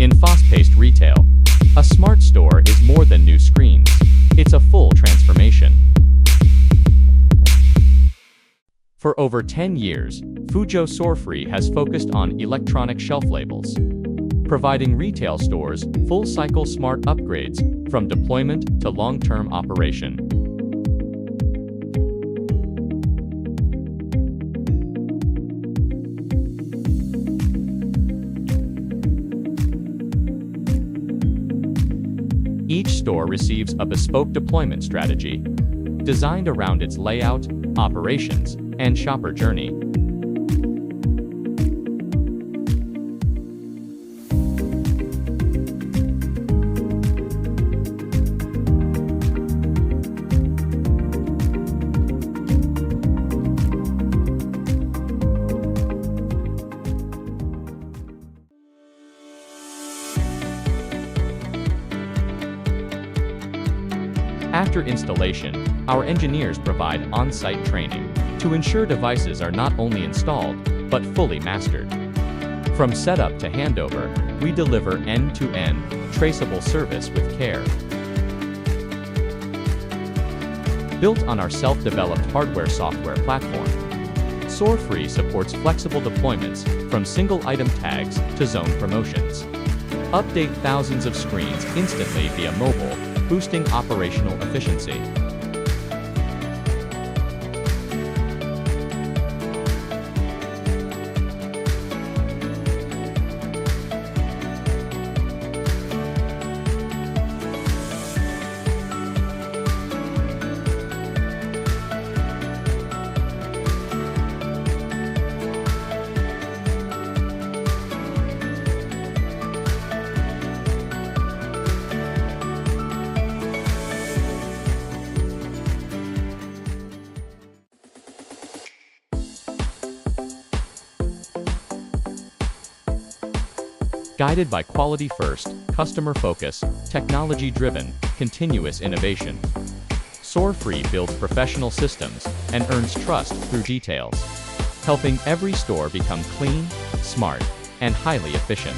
In fast-paced retail, a smart store is more than new screens. It's a full transformation. For over 10 years, Fuzhou Soarfree has focused on electronic shelf labels, providing retail stores full-cycle smart upgrades from deployment to long-term operation. Each store receives a bespoke deployment strategy, designed around its layout, operations, and shopper journey. After installation, our engineers provide on-site training to ensure devices are not only installed, but fully mastered. From setup to handover, we deliver end-to-end, traceable service with care. Built on our self-developed hardware-software platform, Soarfree supports flexible deployments from single-item tags to zone promotions. Update thousands of screens instantly via mobile, boosting operational efficiency. Guided by quality first, customer focus, technology-driven, continuous innovation, Soarfree builds professional systems and earns trust through details, helping every store become clean, smart, and highly efficient.